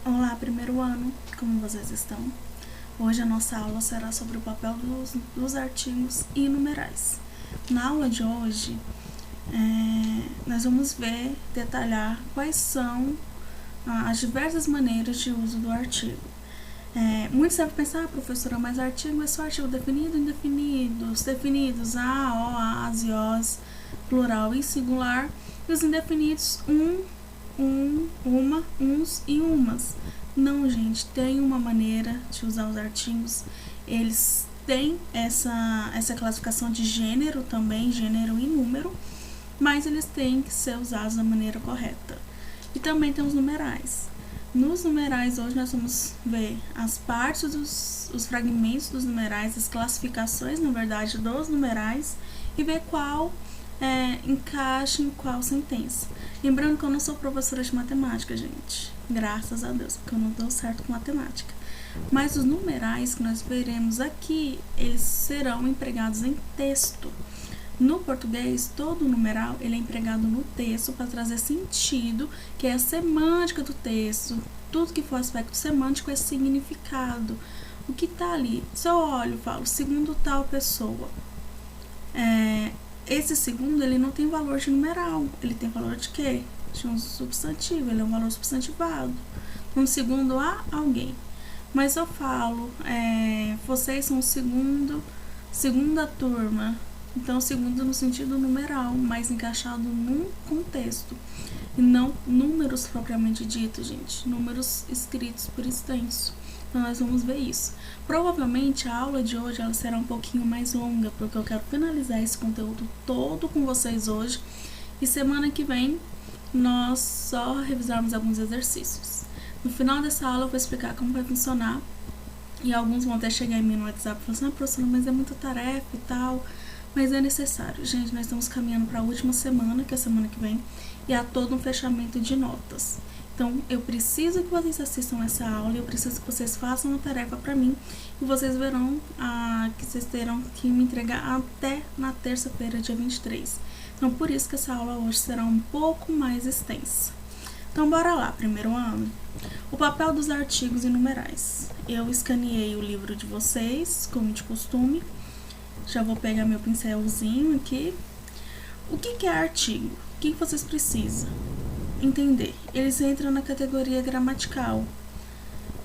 Olá, primeiro ano, como vocês estão? Hoje a nossa aula será sobre o papel dos artigos e numerais. Na aula de hoje, nós vamos detalhar quais são as diversas maneiras de uso do artigo. Muitos devem pensar, professora, mas artigo é só artigo definido, indefinidos, definidos, a, o, as e os, plural e singular, e os indefinidos, uma, uns e umas. Não, gente, tem uma maneira de usar os artigos. Eles têm essa classificação de gênero também, gênero e número, mas eles têm que ser usados da maneira correta. E também tem os numerais. Nos numerais, hoje nós vamos ver as partes os fragmentos dos numerais, as classificações, na verdade, dos numerais, e ver qual encaixa em qual sentença. Lembrando que eu não sou professora de matemática, gente. Graças a Deus, porque eu não dou certo com matemática. Mas os numerais que nós veremos aqui, eles serão empregados em texto. No português, todo numeral ele é empregado no texto para trazer sentido, que é a semântica do texto. Tudo que for aspecto semântico é significado. O que está ali? Se eu olho e falo, segundo tal pessoa, esse segundo ele não tem valor de numeral, ele tem valor de quê? De um substantivo, ele é um valor substantivado. Um segundo a alguém. Mas eu falo, vocês são segunda turma. Então, segundo no sentido numeral, mas encaixado num contexto. E não números propriamente dito, gente. Números escritos por extenso. Então, nós vamos ver isso. Provavelmente, a aula de hoje ela será um pouquinho mais longa, porque eu quero finalizar esse conteúdo todo com vocês hoje. E semana que vem, nós só revisarmos alguns exercícios. No final dessa aula, eu vou explicar como vai funcionar. E alguns vão até chegar em mim no WhatsApp e falar assim, professora, mas é muita tarefa e tal. Mas é necessário. Gente, nós estamos caminhando para a última semana, que é a semana que vem, e há todo um fechamento de notas. Então, eu preciso que vocês assistam essa aula, eu preciso que vocês façam uma tarefa para mim, e vocês verão que vocês terão que me entregar até na terça-feira, dia 23. Então, por isso que essa aula hoje será um pouco mais extensa. Então, bora lá, primeiro ano. O papel dos artigos e numerais. Eu escaneei o livro de vocês, como de costume. Já vou pegar meu pincelzinho aqui. O que é artigo? O que vocês precisam entender? Eles entram na categoria gramatical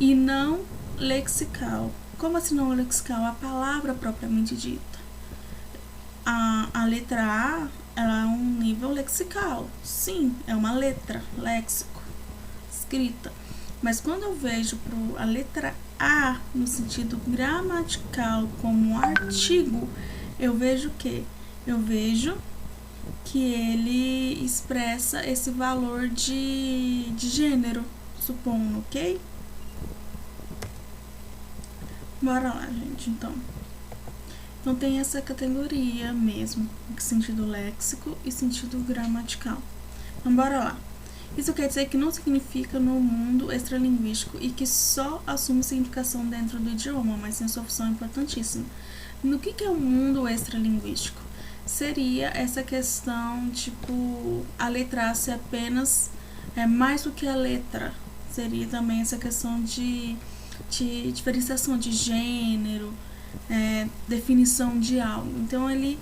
e não lexical. Como assim não lexical? A palavra propriamente dita. A letra A, ela é um nível lexical. Sim, é uma letra, léxico, escrita. Mas quando eu vejo a letra A no sentido gramatical como artigo, eu vejo o quê? Eu vejo que ele expressa esse valor de gênero, supondo, ok? Bora lá, gente, então. Então tem essa categoria mesmo, sentido léxico e sentido gramatical. Então bora lá. Isso quer dizer que não significa no mundo extralinguístico e que só assume significação dentro do idioma, mas tem sua função importantíssima. No que é o mundo extralinguístico? Seria essa questão, tipo, a letra A ser apenas mais do que a letra. Seria também essa questão de diferenciação de gênero, definição de algo. Então, ele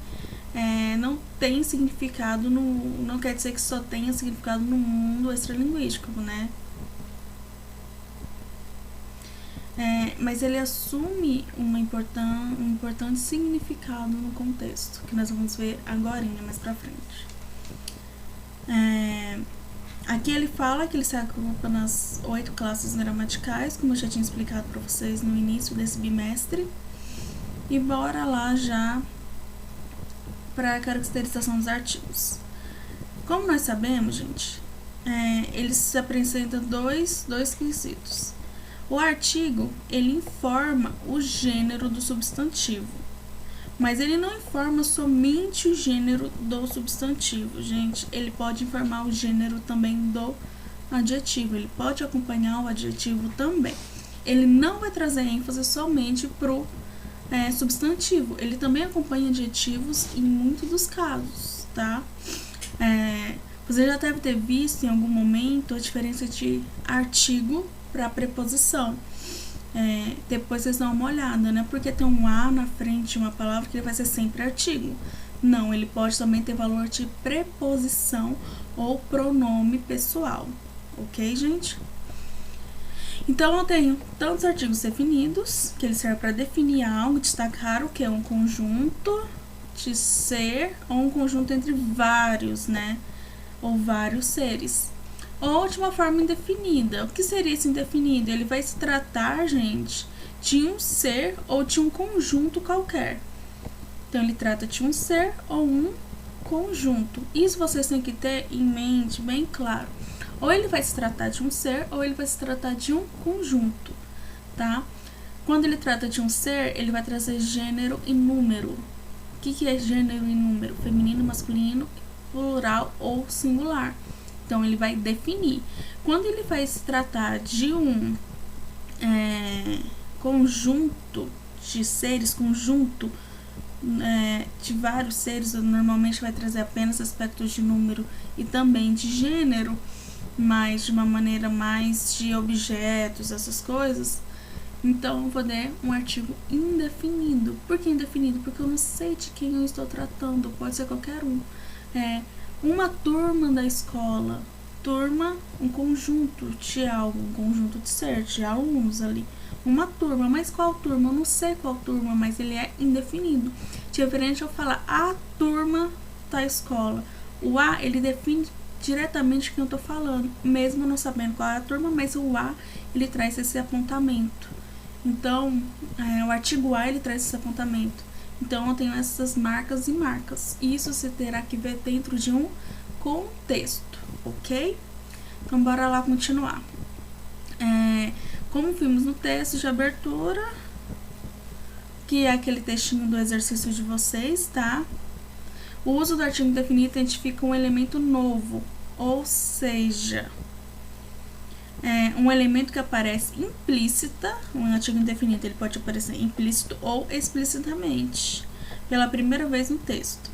não tem significado, não quer dizer que só tenha significado no mundo extralinguístico, né? Mas ele assume um importante significado no contexto, que nós vamos ver agora, mais pra frente. Aqui ele fala que ele se agrupa nas 8 classes gramaticais, como eu já tinha explicado para vocês no início desse bimestre. E bora lá já para a caracterização dos artigos. Como nós sabemos, gente, eles se apresentam dois quesitos. O artigo, ele informa o gênero do substantivo, mas ele não informa somente o gênero do substantivo, gente. Ele pode informar o gênero também do adjetivo, ele pode acompanhar o adjetivo também. Ele não vai trazer ênfase somente pro substantivo, ele também acompanha adjetivos em muitos dos casos, tá? Você já deve ter visto em algum momento a diferença de artigo para preposição. Depois vocês dão uma olhada, né? Porque tem um a na frente de uma palavra que ele vai ser sempre artigo. Não, ele pode também ter valor de preposição ou pronome pessoal. Ok, gente? Então, eu tenho tantos artigos definidos, que eles servem para definir algo, destacar o que é um conjunto de ser ou um conjunto entre vários, né? Ou vários seres. Ou de uma forma indefinida. O que seria esse indefinido? Ele vai se tratar, gente, de um ser ou de um conjunto qualquer. Então, ele trata de um ser ou um conjunto. Isso vocês têm que ter em mente, bem claro. Ou ele vai se tratar de um ser, ou ele vai se tratar de um conjunto, tá? Quando ele trata de um ser, ele vai trazer gênero e número. O que é gênero e número? Feminino, masculino, plural ou singular. Então, ele vai definir. Quando ele vai se tratar de um conjunto de seres, conjunto de vários seres, normalmente vai trazer apenas aspectos de número e também de gênero, mas de uma maneira mais de objetos, essas coisas. Então, eu vou dar um artigo indefinido. Por que indefinido? Porque eu não sei de quem eu estou tratando. Pode ser qualquer um. Uma turma da escola. Turma, um conjunto de algo, um conjunto de ser, de alunos ali. Uma turma, mas qual turma? Eu não sei qual turma, mas ele é indefinido. Diferente eu falar a turma da escola. O a, ele define diretamente quem eu tô falando, mesmo não sabendo qual é a turma, mas o a, ele traz esse apontamento. Então, o artigo a, ele traz esse apontamento. Então, eu tenho essas marcas e marcas. Isso você terá que ver dentro de um contexto, ok? Então, bora lá continuar. Como vimos no texto de abertura, que é aquele textinho do exercício de vocês, tá? O uso do artigo indefinido identifica um elemento novo, ou seja, um elemento que aparece implícita. Um artigo indefinido ele pode aparecer implícito ou explicitamente, pela primeira vez no texto.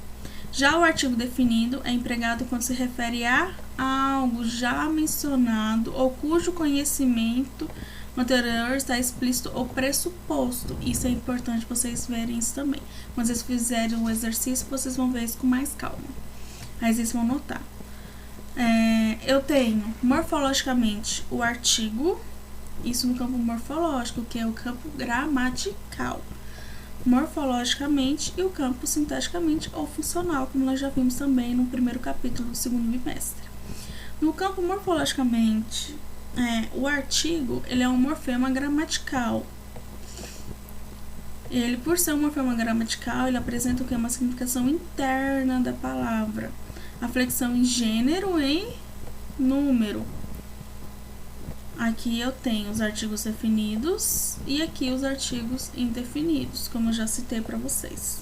Já o artigo definido é empregado quando se refere a algo já mencionado ou cujo conhecimento anterior está explícito ou pressuposto. Isso é importante vocês verem isso também. Quando vocês fizerem o exercício, vocês vão ver isso com mais calma. Aí vocês vão notar. Eu tenho morfologicamente o artigo, isso no campo morfológico, que é o campo gramatical. Morfologicamente e o campo sintaticamente ou funcional, como nós já vimos também no primeiro capítulo do segundo bimestre. No campo morfologicamente, o artigo, ele é um morfema gramatical. Ele, por ser um morfema gramatical, ele apresenta o que? Uma significação interna da palavra. A flexão em gênero e número. Aqui eu tenho os artigos definidos e aqui os artigos indefinidos, como eu já citei para vocês.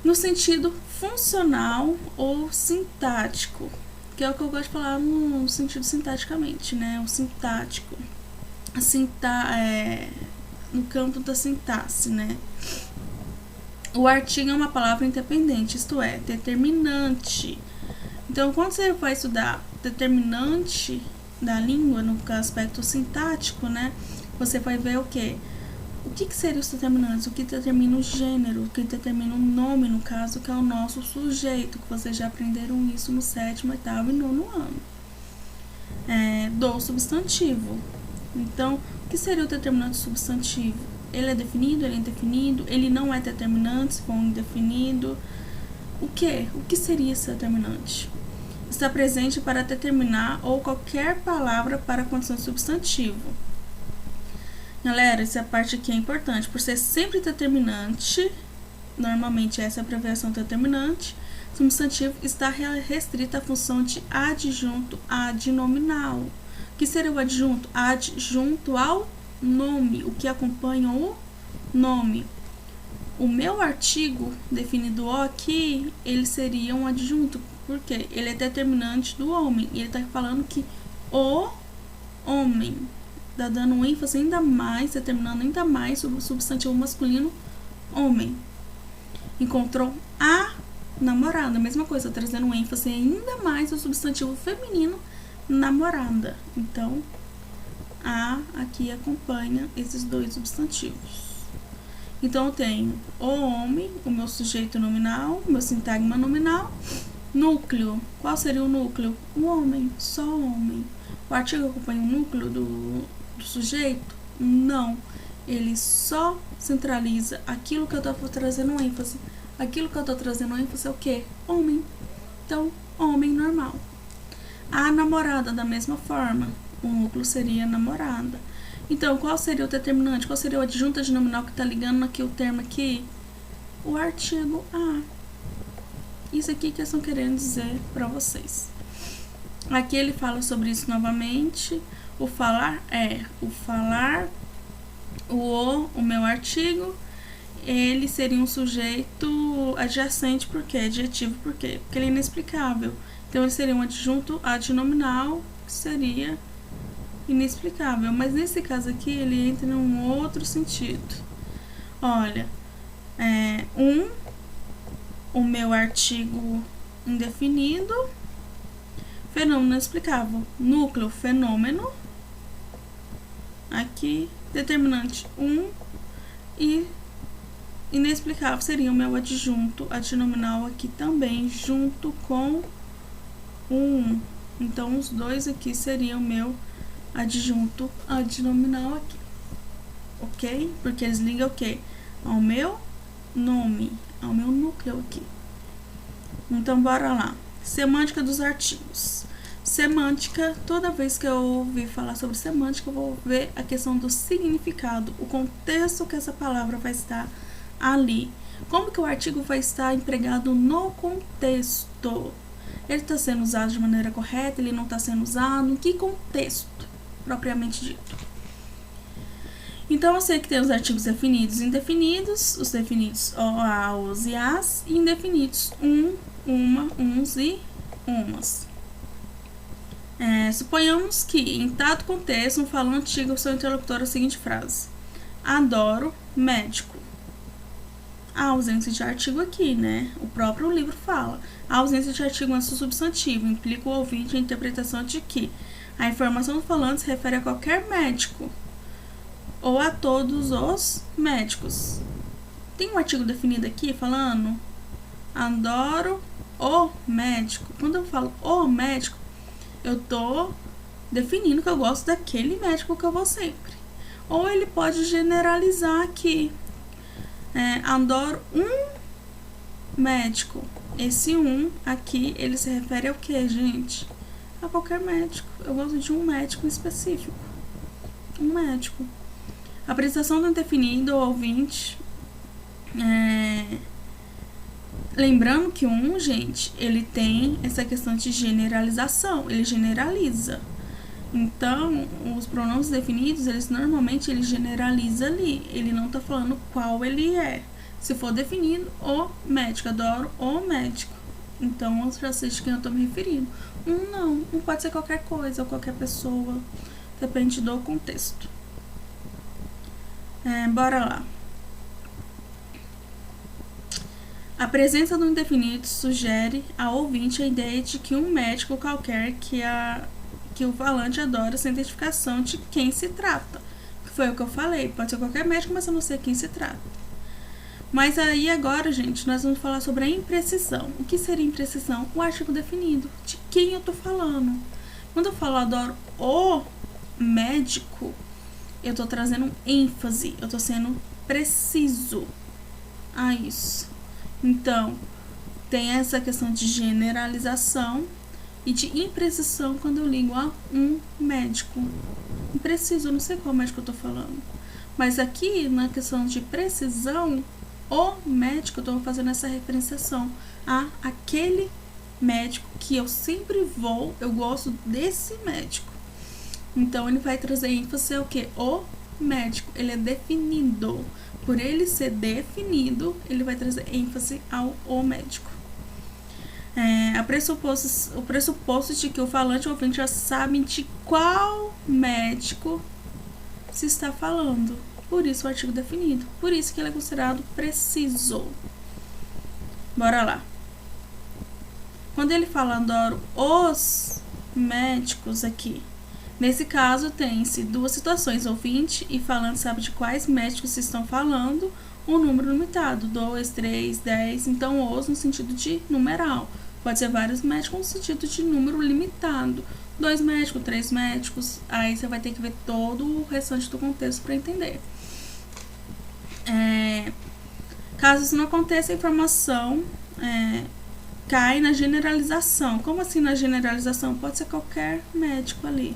No sentido funcional ou sintático, que é o que eu gosto de falar no sentido sintaticamente, né? O sintático. No campo da sintaxe, né? O artigo é uma palavra independente, isto é, determinante. Então, quando você vai estudar determinante da língua, no aspecto sintático, né? Você vai ver o quê? O que seriam os determinantes? O que determina o gênero? O que determina o nome, no caso, que é o nosso sujeito, que vocês já aprenderam isso no 7º, 8º e 9º ano. Do substantivo. Então, o que seria o determinante substantivo? Ele é definido, ele é indefinido, ele não é determinante, se for indefinido. O que? O que seria esse determinante? Está presente para determinar ou qualquer palavra para a condição de substantivo. Galera, essa parte aqui é importante, por ser sempre determinante, normalmente essa é a abreviação determinante, substantivo está restrita à função de adjunto adnominal. O que seria o adjunto? Adjunto ao nome, o que acompanha o nome. O meu artigo definido aqui, ele seria um adjunto, porque ele é determinante do homem, e ele está falando que o homem, tá dando ênfase ainda mais, determinando ainda mais sobre o substantivo masculino homem. Encontrou a namorada, mesma coisa, trazendo ênfase ainda mais o substantivo feminino namorada. Então, a aqui acompanha esses dois substantivos. Então, eu tenho o homem, o meu sujeito nominal, o meu sintagma nominal. Núcleo. Qual seria o núcleo? O homem, só o homem. O artigo acompanha o núcleo do sujeito? Não. Ele só centraliza aquilo que eu estou trazendo ênfase. Aquilo que eu estou trazendo ênfase é o quê? Homem. Então, homem normal. A namorada, da mesma forma. O núcleo seria namorada. Então, qual seria o determinante? Qual seria o adjunto adnominal que está ligando aqui o termo aqui? O artigo a. Isso aqui que eles estão querendo dizer para vocês. Aqui ele fala sobre isso novamente. O falar o meu artigo, ele seria um sujeito adjacente, por quê? Adjetivo, por quê? Porque ele é inexplicável. Então, ele seria um adjunto adnominal, que seria inexplicável. Mas, nesse caso aqui, ele entra em um outro sentido. Olha, o meu artigo indefinido, fenômeno inexplicável, núcleo, fenômeno, aqui, determinante e inexplicável seria o meu adjunto adnominal aqui também, junto com o Então, os dois aqui seriam o meu adjunto adnominal aqui, ok? Porque eles ligam o quê? Ao meu nome, ao meu núcleo aqui. Então, bora lá. Semântica dos artigos. Semântica, toda vez que eu ouvir falar sobre semântica, eu vou ver a questão do significado, o contexto que essa palavra vai estar ali. Como que o artigo vai estar empregado no contexto? Ele está sendo usado de maneira correta? Ele não está sendo usado? Em que contexto, propriamente dito? Então, eu sei que tem os artigos definidos e indefinidos, os definidos o, a, os e as, e indefinidos uma, uns e umas. Suponhamos que, em dado contexto, um falante diga ao seu interlocutor a seguinte frase: adoro médico. A ausência de artigo aqui, né? O próprio livro fala. A ausência de artigo antes do substantivo implica o ouvinte a interpretação de que a informação do falante se refere a qualquer médico ou a todos os médicos. Tem um artigo definido aqui falando adoro o médico. Quando eu falo o médico, eu tô definindo que eu gosto daquele médico que eu vou sempre. Ou ele pode generalizar aqui. Adoro um médico. Esse aqui, ele se refere ao que, gente? A qualquer médico. Eu gosto de um médico específico. Um médico. A apresentação do indefinido ao ouvinte. Lembrando que gente, ele tem essa questão de generalização. Ele generaliza. Então, os pronomes definidos, eles normalmente generaliza ali. Ele não tá falando qual ele é. Se for definido, o médico, adoro o médico. Então, eu já sei de quem eu tô me referindo. Não pode ser qualquer coisa ou qualquer pessoa. Depende do contexto. Bora lá. A presença do indefinido sugere ao ouvinte a ideia de que um médico qualquer que o falante adora essa identificação de quem se trata. Foi o que eu falei, pode ser qualquer médico, mas eu não sei quem se trata. Mas aí agora, gente, nós vamos falar sobre a imprecisão. O que seria imprecisão? O artigo definido. De quem eu tô falando? Quando eu falo adoro o médico, eu tô trazendo ênfase, eu tô sendo preciso a isso. Então, tem essa questão de generalização e de imprecisão quando eu ligo a um médico. Impreciso, eu não sei qual médico eu tô falando. Mas aqui, na questão de precisão, o médico, eu tô fazendo essa referenciação a aquele médico que eu sempre vou, eu gosto desse médico. Então, ele vai trazer ênfase ao quê? O médico, ele é definido. Por ele ser definido, ele vai trazer ênfase ao o médico. O pressuposto de que o falante e o ouvinte já sabem de qual médico se está falando. Por isso o artigo definido. Por isso que ele é considerado preciso. Bora lá. Quando ele fala adoro os médicos aqui, Nesse caso, tem-se duas situações, ouvinte e falante sabe de quais médicos se estão falando, um número limitado, 2, 3, 10, então os no sentido de numeral. Pode ser vários médicos no sentido de número limitado. 2 médicos, 3 médicos, aí você vai ter que ver todo o restante do contexto para entender. Caso isso não aconteça, a informação cai na generalização. Como assim na generalização? Pode ser qualquer médico ali.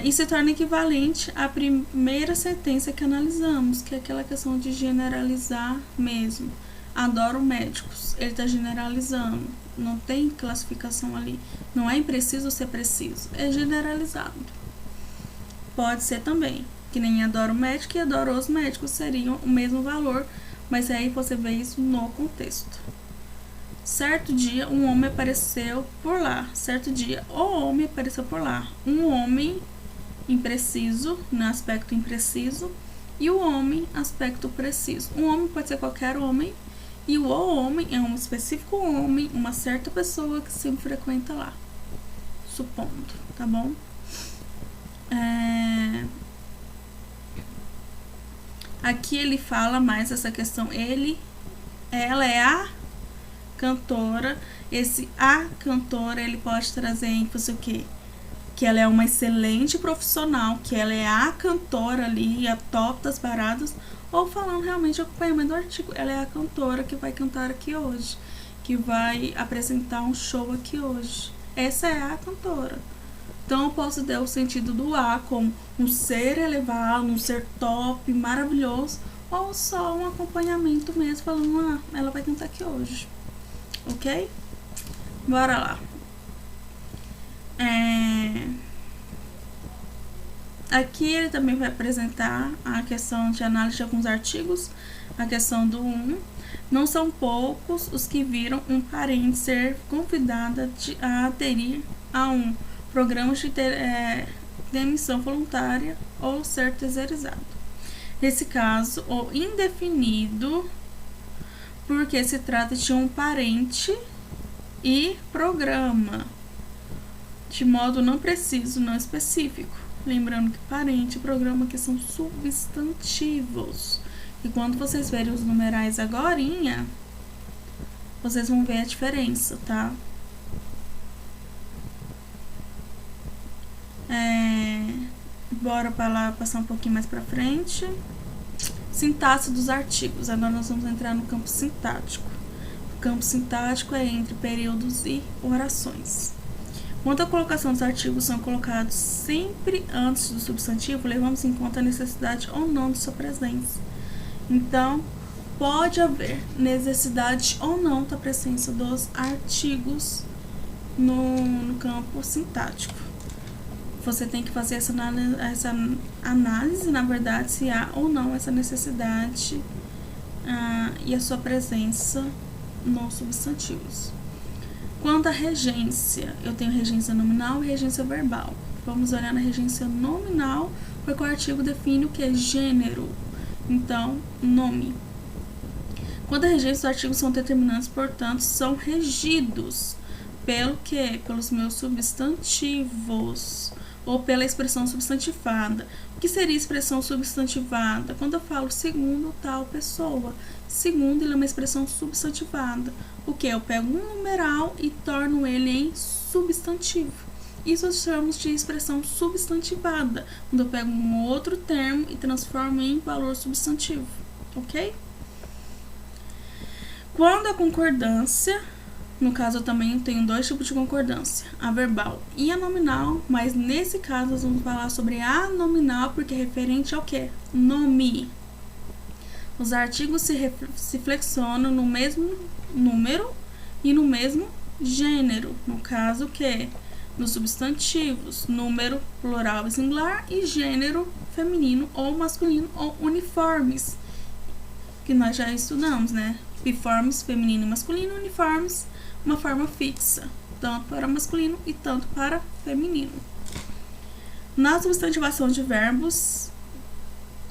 E se torna equivalente à primeira sentença que analisamos, que é aquela questão de generalizar mesmo. Adoro médicos, ele está generalizando, não tem classificação ali, não é impreciso ser preciso, é generalizado. Pode ser também, que nem adoro médico e adoro os médicos seriam o mesmo valor, mas aí você vê isso no contexto. Certo dia, um homem apareceu por lá. Certo dia, o homem apareceu por lá. Um homem impreciso, no aspecto impreciso, e o homem, aspecto preciso. Um homem pode ser qualquer homem, e o homem é um específico homem, uma certa pessoa que sempre frequenta lá. Supondo, tá bom? Aqui ele fala mais essa questão. Ela é a cantora. Esse a cantora, ele pode trazer ênfase o quê? Que ela é uma excelente profissional, que ela é a cantora ali, a top das paradas, ou falando realmente o acompanhamento do artigo, ela é a cantora que vai cantar aqui hoje, que vai apresentar um show aqui hoje. Essa é a cantora. Então eu posso dar o sentido do a como um ser elevado, um ser top, maravilhoso, ou só um acompanhamento mesmo, falando, ela vai cantar aqui hoje. Ok? Bora lá. Aqui ele também vai apresentar a questão de análise de alguns artigos, a questão do 1. Não são poucos os que viram um parente ser convidado a aderir a um programa de demissão voluntária ou ser terceirizado. Nesse caso, o indefinido, porque se trata de um parente e programa, de modo não preciso, não específico. Lembrando que parente e programa aqui são substantivos. E quando vocês verem os numerais agorinha, vocês vão ver a diferença, tá? Bora para lá, passar um pouquinho mais para frente. Sintaxe dos artigos. Agora nós vamos entrar no campo sintático. O campo sintático é entre períodos e orações. Quando a colocação dos artigos são colocados sempre antes do substantivo, levamos em conta a necessidade ou não de sua presença. Então, pode haver necessidade ou não da presença dos artigos no campo sintático. Você tem que fazer essa análise, na verdade, se há ou não essa necessidade e a sua presença nos substantivos. Quanto à regência, eu tenho regência nominal e regência verbal. Vamos olhar na regência nominal, porque o artigo define o que é gênero. Então, nome. Quando a regência dos artigos são determinantes, portanto, são regidos pelo quê? Pelos meus substantivos ou pela expressão substantivada. O que seria expressão substantivada? Quando eu falo segundo tal pessoa. Segundo, ele é uma expressão substantivada. O que? Eu pego um numeral e torno ele em substantivo. Isso nós chamamos de expressão substantivada, quando eu pego um outro termo e transformo em valor substantivo, ok? Quando a concordância, no caso eu também tenho dois tipos de concordância, a verbal e a nominal, mas nesse caso nós vamos falar sobre a nominal porque é referente ao que? Nome. Os artigos se flexionam no mesmo número e no mesmo gênero, no caso que nos substantivos, número plural e singular e gênero feminino ou masculino ou uniformes, que nós já estudamos, né? Biformes, feminino e masculino, uniformes, uma forma fixa, tanto para masculino e tanto para feminino. Na substantivação de verbos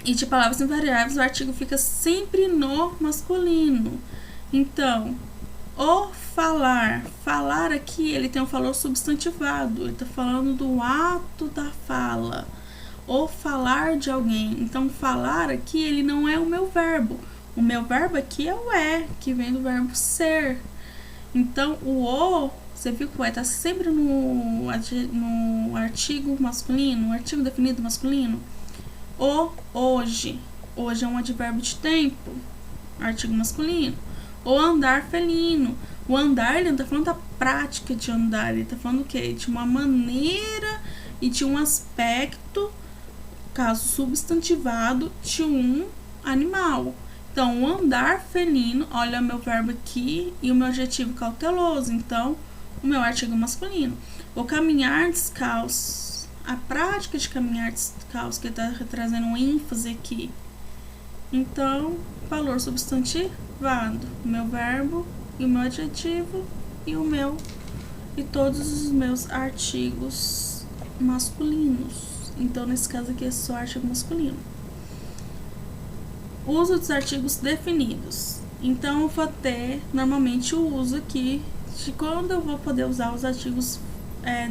e de palavras invariáveis, o artigo fica sempre no masculino. Então, O falar. Falar aqui, ele tem um valor substantivado. Ele tá falando do ato da fala. O falar de alguém. Então, falar aqui, ele não é o meu verbo. O meu verbo aqui é o é, que vem do verbo ser. Então, o, você viu que o é tá sempre no artigo masculino, no artigo definido masculino. O, hoje. Hoje é um advérbio de tempo, artigo masculino. O andar felino. O andar, ele não tá falando da prática de andar, ele tá falando o quê? De uma maneira e de um aspecto, caso substantivado, de um animal. Então, o andar felino, olha o meu verbo aqui e o meu adjetivo cauteloso. Então, o meu artigo masculino. O caminhar descalço. A prática de caminhar descalço, que está trazendo um ênfase aqui. Então, valor substantivado. O meu verbo e o meu adjetivo e todos os meus artigos masculinos. Então, nesse caso aqui é só artigo masculino. Uso dos artigos definidos. Então, eu vou ter normalmente o uso aqui de quando eu vou poder usar os artigos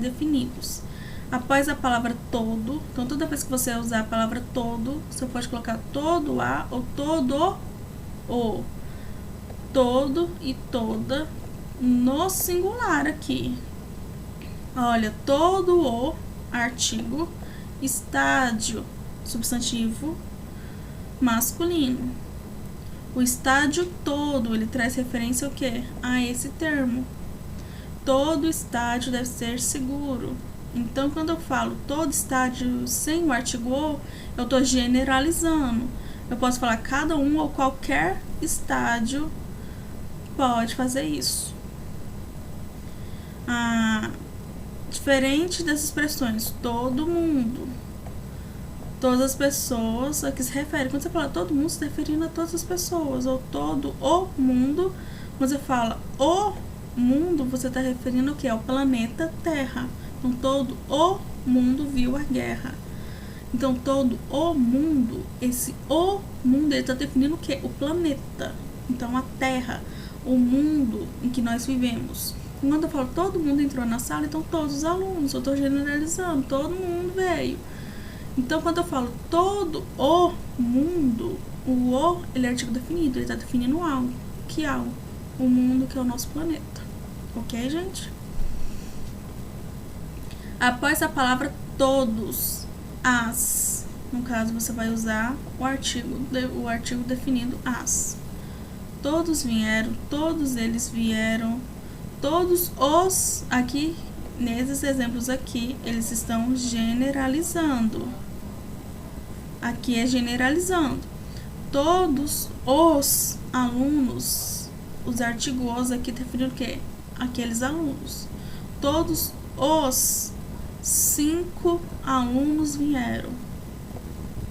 definidos. Após a palavra todo, então toda vez que você usar a palavra todo, você pode colocar todo a ou todo o. Todo e toda no singular aqui. Olha, todo o artigo, estádio, substantivo masculino. O estádio todo, ele traz referência ao quê? A esse termo. Todo estádio deve ser seguro. Então, quando eu falo todo estádio sem o artigo o, eu estou generalizando. Eu posso falar cada um ou qualquer estádio pode fazer isso. Diferente dessas expressões, todo mundo, todas as pessoas, a que se refere. Quando você fala todo mundo, se referindo a todas as pessoas, ou todo o mundo. Quando você fala o mundo, você está referindo o que? Ao planeta Terra. Então, todo o mundo viu a guerra. Então, todo o mundo, esse o mundo, ele está definindo o que? O planeta. Então, a Terra, o mundo em que nós vivemos. Quando eu falo todo mundo entrou na sala, então todos os alunos, eu estou generalizando, todo mundo veio. Então, quando eu falo todo o mundo, o o, ele é artigo definido, ele está definindo algo. Que algo? O mundo, que é o nosso planeta. Ok, gente? Após a palavra todos, as, no caso, você vai usar o artigo definido as. Todos vieram, todos eles vieram, todos os, aqui, nesses exemplos aqui, eles estão generalizando. Aqui é generalizando. Todos os alunos, os artigos aqui definindo o quê? Aqueles alunos. Todos os 5 alunos vieram.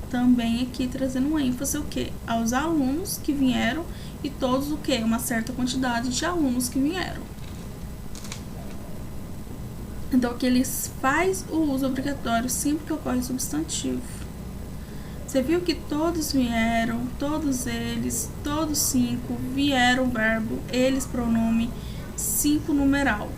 Também aqui trazendo um ênfase o quê? Aos alunos que vieram e todos o quê? Uma certa quantidade de alunos que vieram. Então, aqui eles faz o uso obrigatório sempre que ocorre substantivo. Você viu que todos vieram, todos eles, todos 5, vieram verbo, eles pronome, 5 numeral.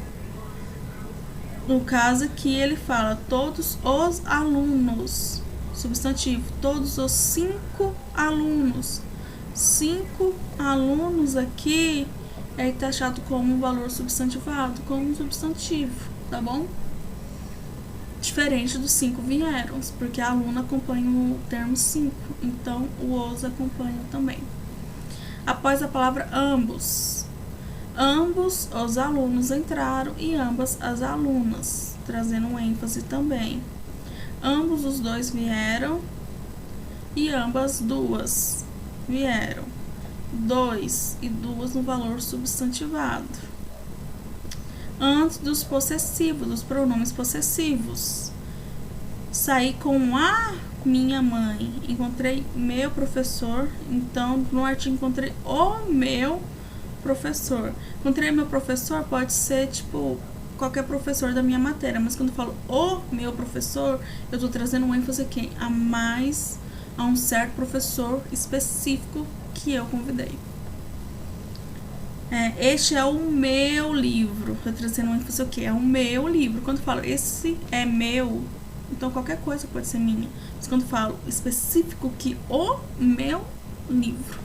No caso aqui ele fala todos os alunos, substantivo, todos os 5 alunos. 5 alunos aqui é taxado como um valor substantivado, como um substantivo, tá bom? Diferente dos 5 vieram, porque a aluna acompanha o termo 5, então o os acompanha também. Após a palavra ambos, ambos os alunos entraram e ambas as alunas, trazendo um ênfase também. Ambos os dois vieram e ambas duas vieram. 2 e 2 no valor substantivado. Antes dos possessivos, dos pronomes possessivos. Saí com a minha mãe. Encontrei meu professor. Então, no artigo encontrei o meu professor. Encontrei meu professor, pode ser tipo qualquer professor da minha matéria, mas quando eu falo o meu professor, eu estou trazendo um ênfase aqui a um certo professor específico que eu convidei. Este é o meu livro. Eu tô trazendo ênfase o quê? É o meu livro. Quando eu falo esse é meu, então qualquer coisa pode ser minha. Mas quando eu falo específico que o meu livro.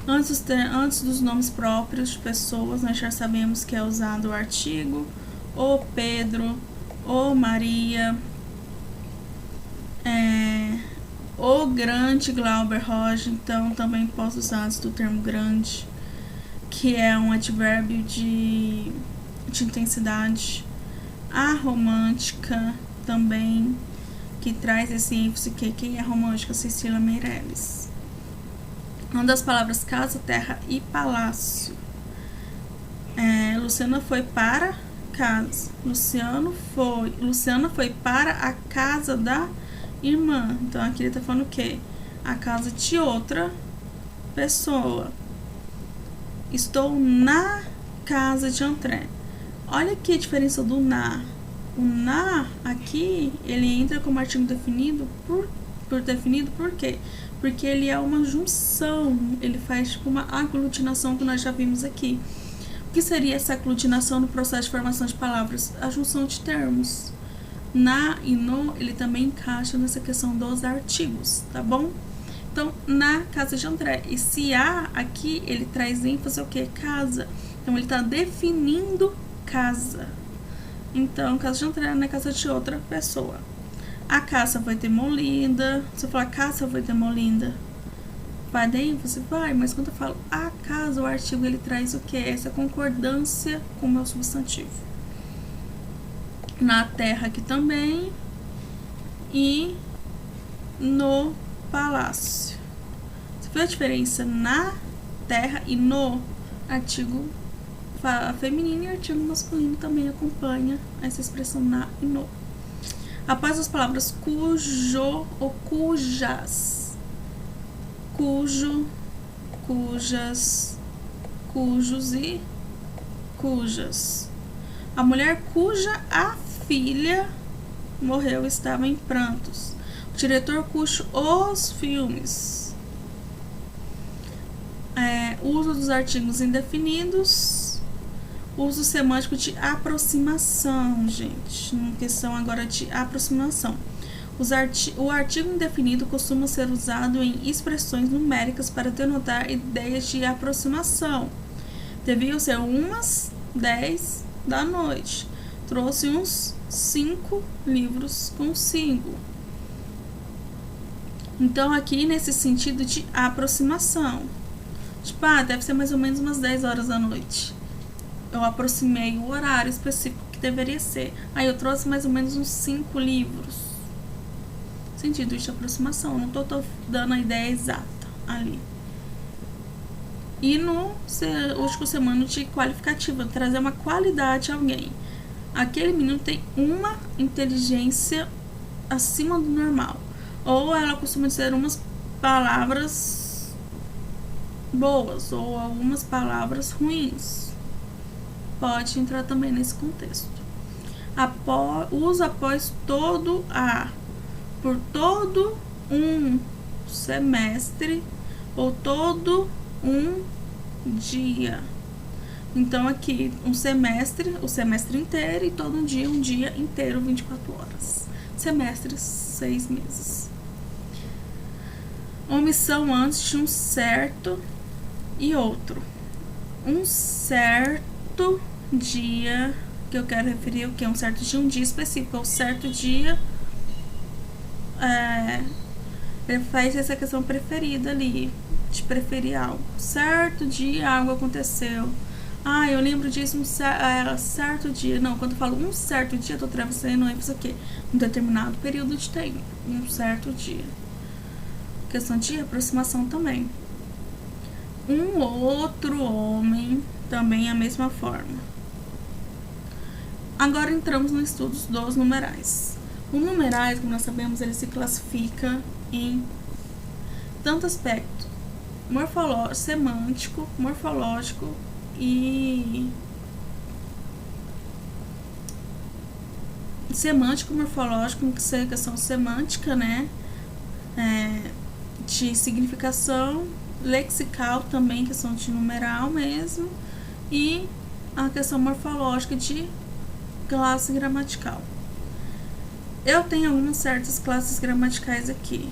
Antes dos nomes próprios de pessoas, nós já sabemos que é usado o artigo o Pedro, o Maria, o grande Glauber Rocha. Então também posso usar antes do termo grande, que é um advérbio de intensidade. A romântica também, que traz esse ênfase que quem é romântica? Cecília Meirelles. Uma das palavras casa, terra e palácio. Luciana foi para casa. Luciana foi para a casa da irmã. Então aqui ele tá falando o quê? A casa de outra pessoa. Estou na casa de André. Olha aqui a diferença do na. O na aqui, ele entra como artigo definido por quê? Porque ele é uma junção, ele faz tipo uma aglutinação que nós já vimos aqui. O que seria essa aglutinação no processo de formação de palavras? A junção de termos. Na e no, ele também encaixa nessa questão dos artigos, tá bom? Então, na casa de André. E se a aqui, ele traz ênfase ao que? Casa. Então, ele está definindo casa. Então, casa de André não é casa de outra pessoa. A caça foi demolida. Se eu falar caça foi demolida, vai dar ênfase? Vai, mas quando eu falo a casa, o artigo ele traz o que? Essa concordância com o meu substantivo. Na terra aqui também. E no palácio. Você viu a diferença? Na terra e no artigo feminino, e artigo masculino também acompanha essa expressão na e no. Após as palavras cujo ou cujas, cujo, cujas, cujos e cujas. A mulher cuja a filha morreu estava em prantos. O diretor cujo os filmes. Uso dos artigos indefinidos. Uso semântico de aproximação, gente. Uma questão agora de aproximação. O artigo indefinido costuma ser usado em expressões numéricas para denotar ideias de aproximação. Deviam ser umas 10 da noite. Trouxe uns 5 livros consigo. Então, aqui nesse sentido de aproximação. Tipo, deve ser mais ou menos umas 10 horas da noite. Eu aproximei o horário específico que deveria ser. Aí eu trouxe mais ou menos uns 5 livros. Sentido de aproximação. Não tô dando a ideia exata ali. E no último semana de qualificativa, trazer uma qualidade a alguém. Aquele menino tem uma inteligência acima do normal. Ou ela costuma dizer umas palavras boas ou algumas palavras ruins. Pode entrar também nesse contexto. Uso após todo por todo um semestre ou todo um dia. Então aqui o semestre inteiro, e todo um dia inteiro, 24 horas. Semestre, 6 meses. Omissão antes de um certo e outro. Um certo dia, que eu quero referir o que é um certo dia, um dia específico. O certo dia ele faz essa questão preferida ali, de preferir algo. Certo dia algo aconteceu. Eu lembro disso certo dia. Não, quando eu falo um certo dia, eu tô trazendo isso aqui, um determinado período de tempo. Um certo dia. Questão de aproximação também. Um outro homem, também a mesma forma. Agora entramos no estudo dos numerais. Os numerais, como nós sabemos, ele se classifica em tanto aspecto semântico, morfológico e semântico, morfológico, que é questão semântica, né? De significação lexical também, questão de numeral mesmo, e a questão morfológica de classe gramatical. Eu tenho algumas certas classes gramaticais aqui,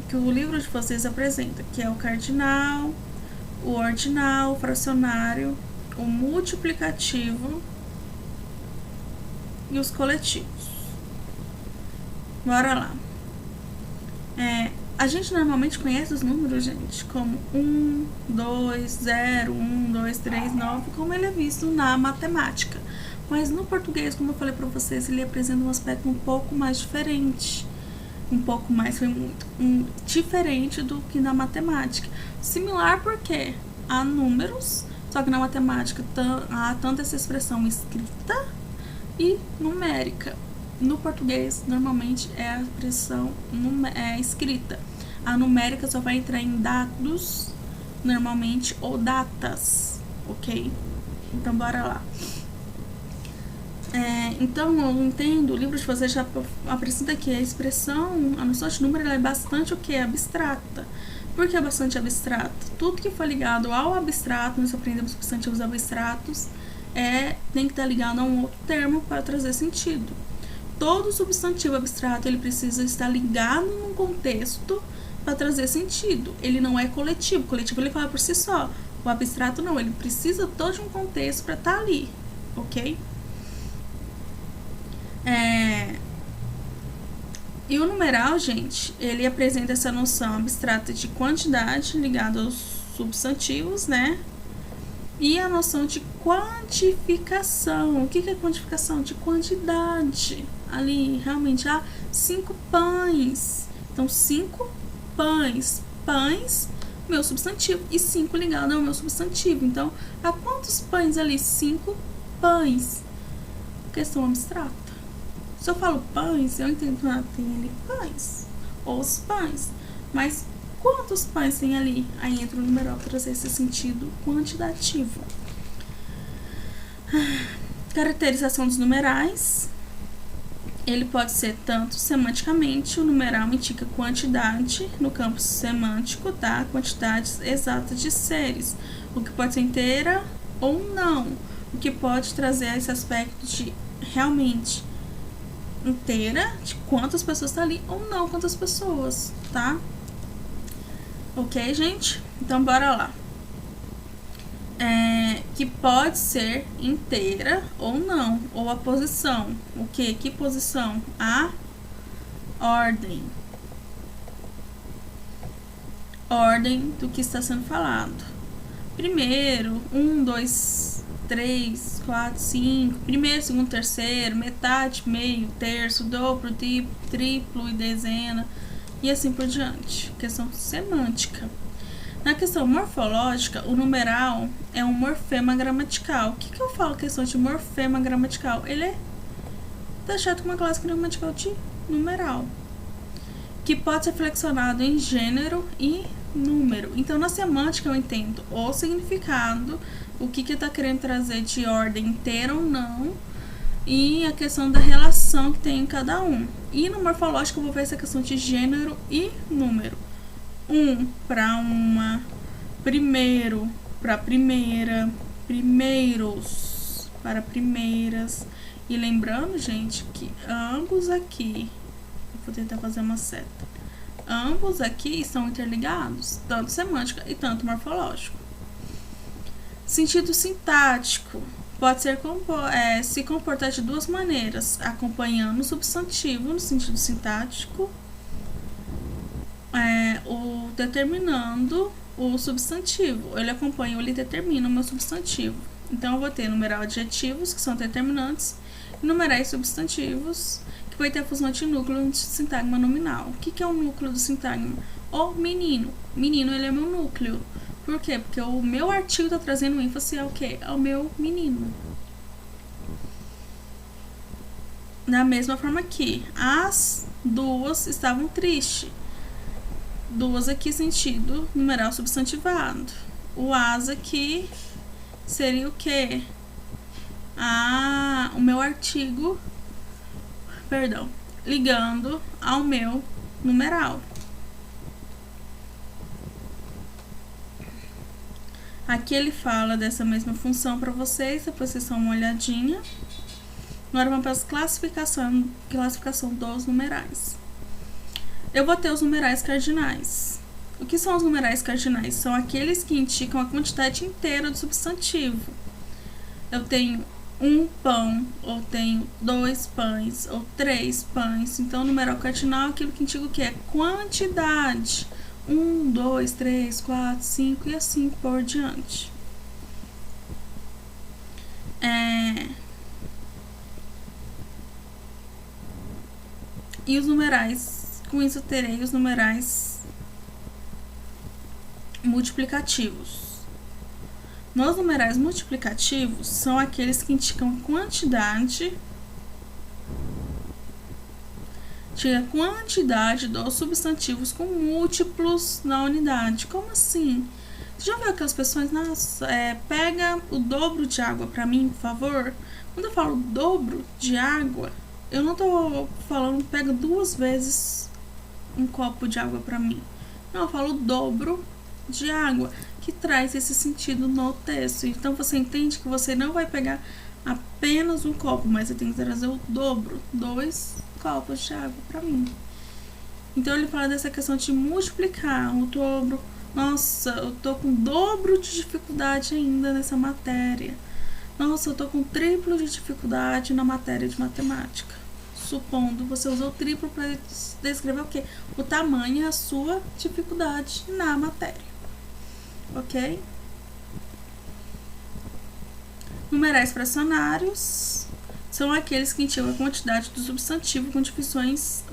que o livro de vocês apresenta, que é o cardinal, o ordinal, o fracionário, o multiplicativo e os coletivos. Bora lá. A gente normalmente conhece os números, gente, como 1, 2, 0, 1, 2, 3, 9, como ele é visto na matemática. Mas no português, como eu falei para vocês, ele apresenta um aspecto um pouco mais diferente. Diferente do que na matemática. Similar porque há números, só que na matemática há tanto essa expressão escrita e numérica. No português, normalmente é a expressão escrita. A numérica só vai entrar em dados, normalmente, ou datas, ok? Então, bora lá. Então, eu entendo, o livro de vocês já apresenta que a expressão, a noção de número, ela é bastante o que? Abstrata. Por que é bastante abstrata? Tudo que for ligado ao abstrato, nós aprendemos substantivos abstratos, tem que estar ligado a um outro termo para trazer sentido. Todo substantivo abstrato, ele precisa estar ligado num contexto para trazer sentido. Ele não é coletivo. O coletivo, ele fala por si só. O abstrato, não. Ele precisa todo de um contexto para estar ali, ok? E o numeral, gente, ele apresenta essa noção abstrata de quantidade ligada aos substantivos, né? E a noção de quantificação. O que é quantificação? De quantidade. Ali, realmente, 5 pães. Então, 5 pães. Pães, meu substantivo. E 5 ligado ao meu substantivo. Então, há quantos pães ali? 5 pães. Questão abstrata. Se eu falo pães, eu entendo que tem ali pães. Ou os pães. Mas quantos pães tem ali? Aí entra o numeral para trazer esse sentido quantitativo. Caracterização dos numerais. Ele pode ser tanto semanticamente, o numeral indica quantidade no campo semântico, tá? Quantidades exatas de seres, o que pode ser inteira ou não, o que pode trazer esse aspecto de realmente inteira, de quantas pessoas tá ali, ou não quantas pessoas, tá? Ok, gente? Então, bora lá. Que pode ser inteira ou não, ou a posição. O que? Que posição? A ordem. Ordem do que está sendo falado. Primeiro, 1, 2, 3, 4, 5. Primeiro, segundo, terceiro, metade, meio, terço, dobro, triplo e dezena. E assim por diante. Questão semântica. Na questão morfológica, o numeral é um morfema gramatical. O que eu falo questão de morfema gramatical? Ele é taxado como uma classe gramatical de numeral, que pode ser flexionado em gênero e número. Então, na semântica, eu entendo o significado, o que está querendo trazer de ordem inteira ou não, e a questão da relação que tem em cada um. E no morfológico, eu vou ver essa questão de gênero e número. Para uma, primeiro para primeira, primeiros para primeiras. E lembrando, gente, que ambos aqui, vou tentar fazer uma seta, ambos aqui estão interligados, tanto semântica e tanto morfológico. Sentido sintático pode ser se comportar de duas maneiras, acompanhando o substantivo no sentido sintático, determinando o substantivo. Ele acompanha ou ele determina o meu substantivo. Então, eu vou ter numeral adjetivos, que são determinantes, e numerais substantivos, que vai ter a fusão de núcleo de sintagma nominal. O que é o núcleo do sintagma? O menino. Menino, ele é meu núcleo. Por quê? Porque o meu artigo está trazendo ênfase ao quê? Ao meu menino. Da mesma forma que as duas estavam tristes. Duas aqui, sentido numeral substantivado. O as aqui seria o quê? O meu artigo, ligando ao meu numeral. Aqui ele fala dessa mesma função para vocês, depois vocês dão uma olhadinha. Agora vamos para a classificação dos numerais. Eu vou ter os numerais cardinais. O que são os numerais cardinais? São aqueles que indicam a quantidade inteira do substantivo. Eu tenho um pão, ou tenho 2 pães, ou 3 pães. Então, o numeral cardinal é aquilo que indica o que? É quantidade. 1, 2, 3, 4, 5 e assim por diante. E os numerais, com isso eu terei os numerais multiplicativos. Nos numerais multiplicativos, são aqueles que indicam quantidade dos substantivos com múltiplos na unidade. Como assim? Você já viu aquelas pessoas, nossa, pega o dobro de água pra mim, por favor? Quando eu falo dobro de água, eu não tô falando pega 2 vezes um copo de água pra mim. Não, eu falo dobro de água, que traz esse sentido no texto. Então, você entende que você não vai pegar apenas um copo, mas você tem que trazer o dobro, 2 copos de água pra mim. Então, ele fala dessa questão de multiplicar o dobro. Nossa, eu tô com o dobro de dificuldade ainda nessa matéria. Nossa, eu tô com o triplo de dificuldade na matéria de matemática. Supondo, você usou o triplo para descrever o quê? O tamanho e a sua dificuldade na matéria. Ok? Numerais fracionários são aqueles que indicam a quantidade do substantivo com divisões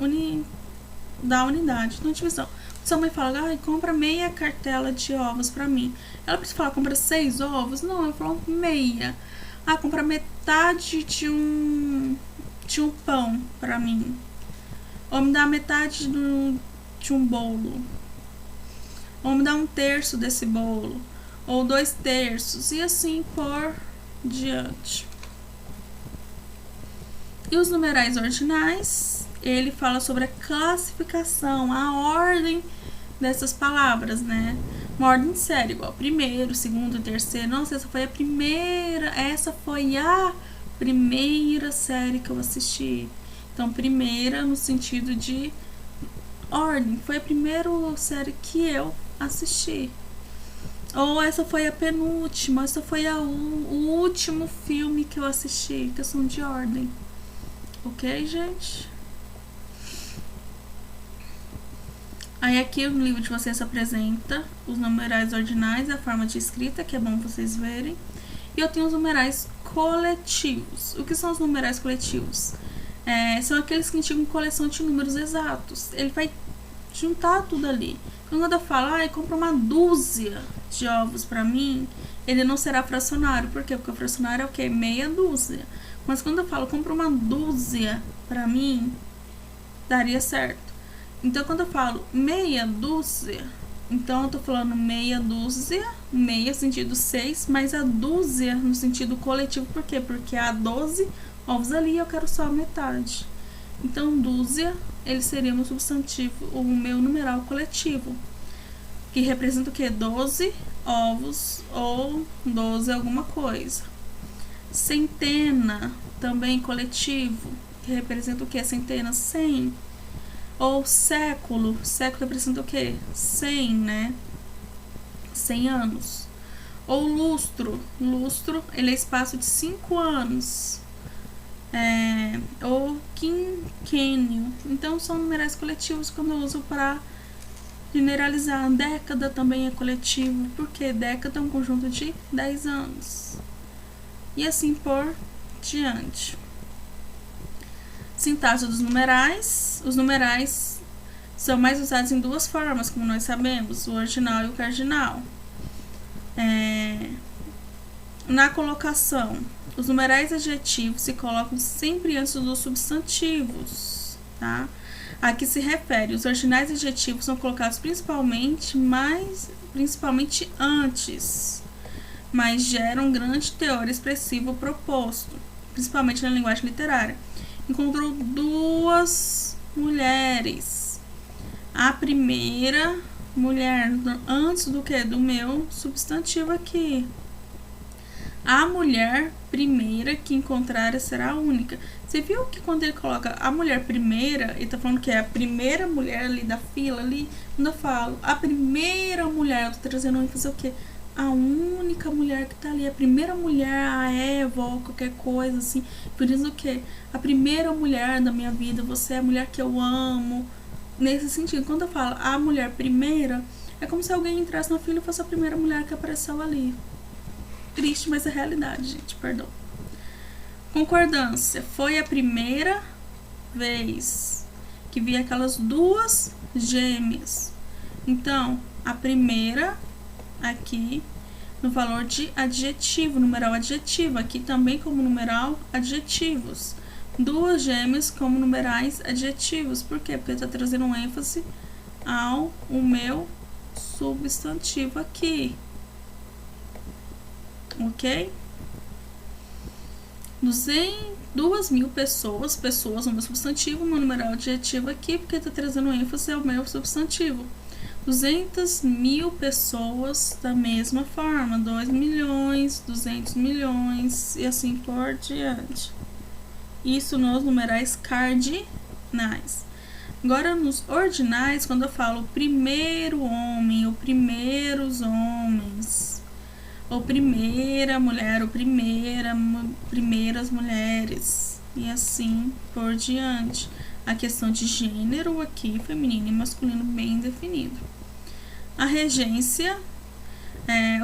da unidade. Então, divisão. Sua mãe fala, compra meia cartela de ovos pra mim. Ela precisa falar, compra 6 ovos? Não, ela falou meia. Compra metade de um pão pra mim. Ou me dá metade de um bolo. Ou me dá 1/3 desse bolo. Ou 2/3. E assim por diante. E os numerais ordinais, ele fala sobre a classificação, a ordem dessas palavras, né? Uma ordem séria, igual primeiro, segundo, terceiro. Nossa, essa foi a primeira série que eu assisti. Então, primeira no sentido de ordem. Foi a primeira série que eu assisti. Ou essa foi a penúltima, essa foi o último filme que eu assisti. Questão de ordem. Ok, gente? Aí aqui no livro de vocês apresenta os numerais ordinais, a forma de escrita, que é bom vocês verem. E eu tenho os numerais coletivos. O que são os numerais coletivos? São aqueles que indicam coleção de números exatos. Ele vai juntar tudo ali. Quando eu falo, compra uma dúzia de ovos pra mim, ele não será fracionário. Por quê? Porque o fracionário é o quê? Meia dúzia. Mas quando eu falo, compra uma dúzia pra mim, daria certo. Então, quando eu falo meia dúzia, então eu tô falando meia dúzia, meia sentido 6, mas a dúzia no sentido coletivo. Por quê? Porque há 12 ovos ali e eu quero só a metade. Então, dúzia, ele seria meu substantivo, o meu numeral coletivo, que representa o quê? 12 ovos ou 12 alguma coisa. Centena, também coletivo, que representa o quê? Centena, 100. Ou século representa o quê? 100, né? 100 anos. Ou lustro, ele é espaço de 5 anos. Ou quinquênio. Então, são numerais coletivos quando eu uso para generalizar. Década também é coletivo, porque década é um conjunto de 10 anos. E assim por diante. Sintaxe dos numerais. Os numerais são mais usados em 2 formas, como nós sabemos, o ordinal e o cardinal. Na colocação, os numerais adjetivos se colocam sempre antes dos substantivos, tá? A que se refere, os ordinais adjetivos são colocados principalmente antes, mas geram um grande teor expressivo proposto, principalmente na linguagem literária. Encontrou 2 mulheres. A primeira mulher, antes do que? Do meu substantivo aqui. A mulher primeira que encontrar será a única. Você viu que quando ele coloca a mulher primeira, ele tá falando que é a primeira mulher ali da fila ali. Quando eu falo a primeira mulher, eu tô trazendo ênfase o quê? A única mulher que tá ali, a primeira mulher, a Eva ou qualquer coisa assim. Por isso o quê? A primeira mulher da minha vida, você é a mulher que eu amo. Nesse sentido, quando eu falo a mulher primeira, é como se alguém entrasse na fila e fosse a primeira mulher que apareceu ali. Triste, mas é realidade, gente, perdão. Concordância. Foi a primeira vez que vi aquelas duas gêmeas. Então, a primeira aqui no valor de adjetivo, numeral adjetivo. Aqui também como numeral adjetivos. Duas gêmeas como numerais adjetivos. Por quê? Porque está trazendo um ênfase ao meu substantivo aqui. Ok? 2.000 pessoas no meu substantivo, meu numeral adjetivo aqui, porque está trazendo ênfase ao meu substantivo. 200.000 pessoas da mesma forma, 2 milhões, 200 milhões e assim por diante. Isso nos numerais cardinais. Agora, nos ordinais, quando eu falo o primeiro homem, ou primeiros homens, ou primeira mulher, ou primeiras mulheres, e assim por diante. A questão de gênero aqui, feminino e masculino, bem definido. A regência,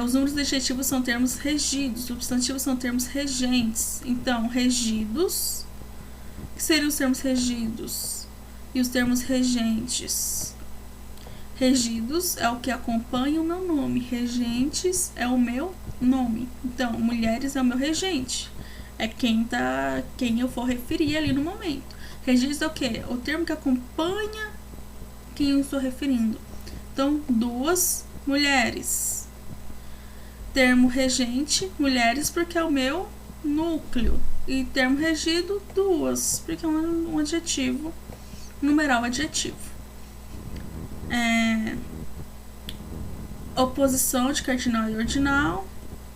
os números adjetivos são termos regidos, substantivos são termos regentes. Então, regidos, o que seriam os termos regidos? E os termos regentes? Regidos é o que acompanha o meu nome, regentes é o meu nome. Então, mulheres é o meu regente, é quem eu for referir ali no momento. Regentes é o que? O termo que acompanha quem eu estou referindo. Então, duas mulheres. Termo regente, mulheres, porque é o meu núcleo. E termo regido, duas, porque é um adjetivo, numeral adjetivo. Oposição de cardinal e ordinal.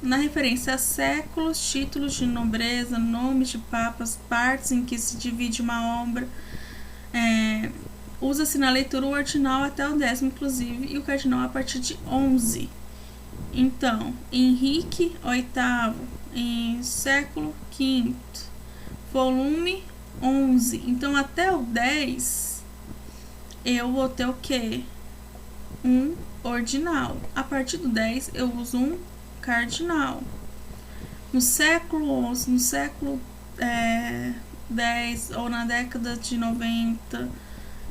Na referência a séculos, títulos de nobreza, nomes de papas, partes em que se divide uma obra. Usa-se na leitura o ordinal até o 10º, inclusive, e o cardinal a partir de 11. Então, Henrique VIII, em século V, volume 11. Então, até o 10, eu vou ter o quê? Um ordinal. A partir do 10, eu uso um cardinal. No século XI, no século X, ou na década de 90,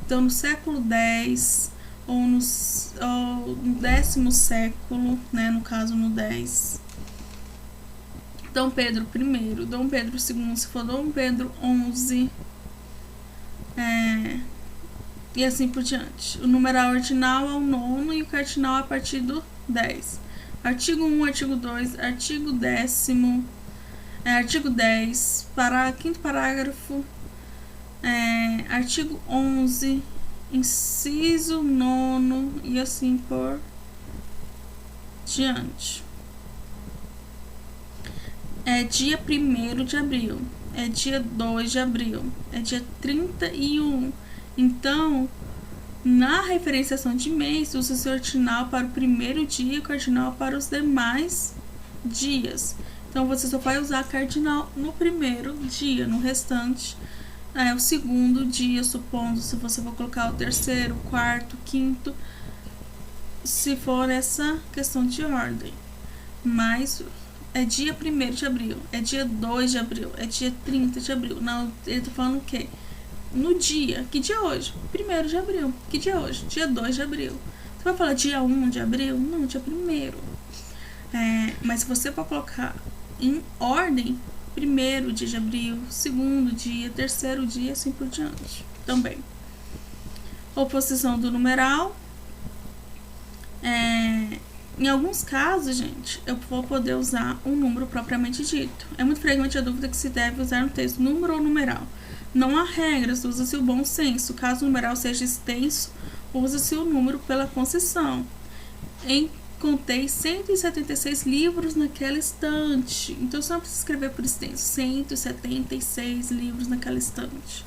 então no século X, ou no 10º século, né, no caso no 10. Dom Pedro I, Dom Pedro II, se for Dom Pedro XI, e assim por diante. O numeral ordinal é o 9º e o cardinal a partir do 10. Artigo 1, artigo 2, artigo 10º, artigo 10, quinto parágrafo, artigo 11, inciso 9 e assim por diante. É dia 1º de abril, é dia 2 de abril, é dia 31. Então, na referenciação de mês, usa-se o ordinal para o primeiro dia e o cardinal para os demais dias. Então, você só vai usar cardinal no primeiro dia, no restante o segundo dia, supondo, se você for colocar o terceiro, quarto, quinto, se for essa questão de ordem. Mas é dia 1º de abril, é dia 2 de abril, é dia 30 de abril. Não, ele tá falando o quê? No dia, que dia é hoje? 1º de abril. Que dia é hoje? Dia 2 de abril. Você vai falar dia 1 de abril? Não, dia 1º. Mas se você for colocar em ordem, 1º dia de abril, 2º dia, 3º dia, assim por diante. Também. Oposição do numeral. Em alguns casos, gente, eu vou poder usar um número propriamente dito. É muito frequente a dúvida que se deve usar no texto número ou numeral. Não há regras, usa-se o bom senso. Caso o numeral seja extenso usa-se o número pela concessão. Contei 176 livros naquela estante. Então, você não precisa escrever por extenso. 176 livros naquela estante.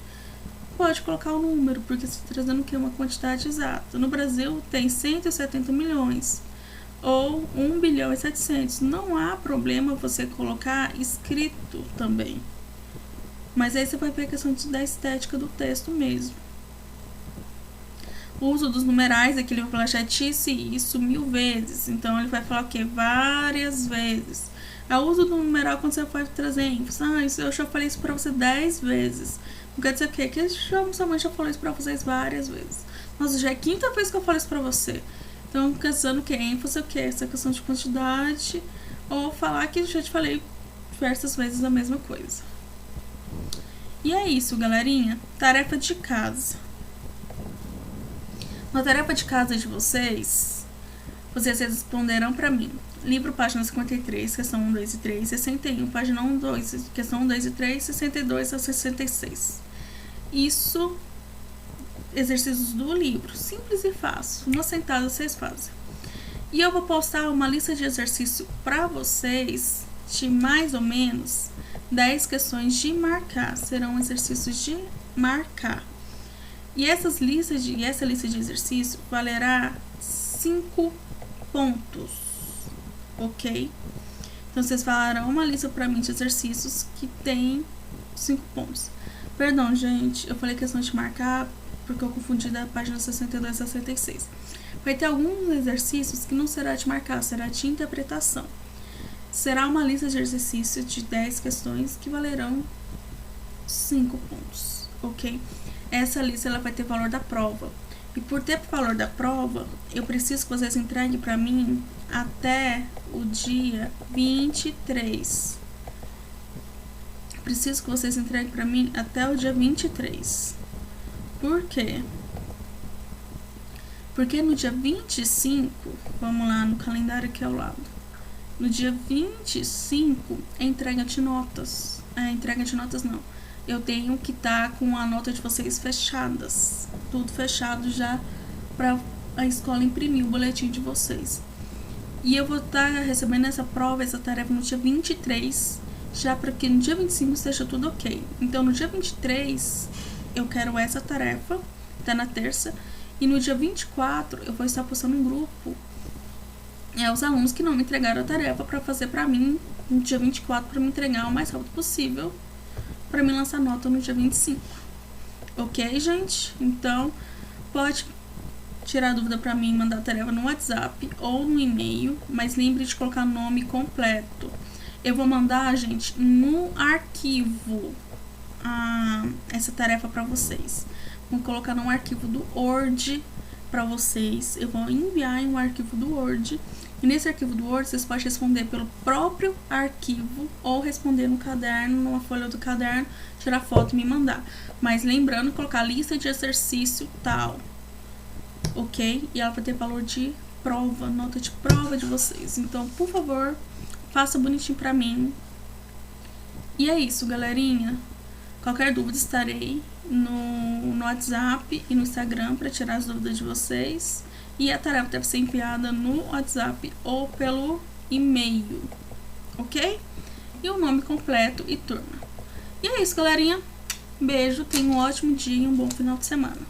Pode colocar o número, porque você está trazendo o quê? Uma quantidade exata. No Brasil, tem 170 milhões. Ou 1 bilhão e 700. Não há problema você colocar escrito também. Mas aí você vai ver a questão da estética do texto mesmo. O uso dos numerais, aqui ele vai falar, já disse isso 1000 vezes. Então, ele vai falar o quê? Várias vezes. O uso do numeral quando você vai trazer ênfase. Eu já falei isso pra você 10 vezes. Não quer dizer o quê? Que sua mãe já falou isso pra vocês várias vezes. Nossa, já é a 5ª vez que eu falo isso pra você. Então, quer dizer o quê? ênfase é o quê? Essa questão de quantidade. Ou falar que eu já te falei diversas vezes a mesma coisa. E é isso, galerinha. Tarefa de casa. Na tarefa de casa de vocês responderão para mim. Livro, página 53, questão 1, 2 e 3, 61, página 1, 2, questão 1, 2 e 3, 62 a 66. Isso, exercícios do livro, simples e fácil. Uma sentada vocês fazem. E eu vou postar uma lista de exercício para vocês de mais ou menos 10 questões de marcar. Serão exercícios de marcar. E essa lista de exercício valerá 5 pontos, ok? Então, vocês falarão uma lista para mim de exercícios que tem 5 pontos. Perdão, gente, eu falei questão de marcar porque eu confundi da página 62 a 66. Vai ter alguns exercícios que não será de marcar, será de interpretação. Será uma lista de exercícios de 10 questões que valerão 5 pontos, ok? Essa lista ela vai ter valor da prova. E por ter valor da prova, eu preciso que vocês entreguem para mim até o dia 23. Preciso que vocês entreguem para mim até o dia 23. Por quê? Porque no dia 25, vamos lá no calendário aqui ao lado. No dia 25 é entrega de notas. Entrega de notas não. Eu tenho que estar com a nota de vocês fechadas. Tudo fechado já para a escola imprimir o boletim de vocês. E eu vou estar recebendo essa prova, essa tarefa no dia 23, já para que no dia 25 esteja tudo ok. Então, no dia 23, eu quero essa tarefa, tá na terça. E no dia 24, eu vou estar postando um grupo. Os alunos que não me entregaram a tarefa para fazer para mim no dia 24, para me entregar o mais rápido possível, para me lançar nota no dia 25. Ok, gente? Então, pode tirar dúvida para mim, mandar a tarefa no WhatsApp ou no e-mail, mas lembre de colocar nome completo. Eu vou mandar, gente, no arquivo essa tarefa para vocês. Vou colocar num arquivo do Word para vocês. Eu vou enviar em um arquivo do Word. E nesse arquivo do Word, vocês podem responder pelo próprio arquivo ou responder no caderno, numa folha do caderno, tirar foto e me mandar. Mas lembrando, colocar lista de exercício tal, ok? E ela vai ter valor de prova, nota de prova de vocês. Então, por favor, faça bonitinho pra mim. E é isso, galerinha. Qualquer dúvida, estarei no WhatsApp e no Instagram para tirar as dúvidas de vocês. E a tarefa deve ser enviada no WhatsApp ou pelo e-mail, ok? E o nome completo e turma. E é isso, galerinha. Beijo, tenha um ótimo dia e um bom final de semana.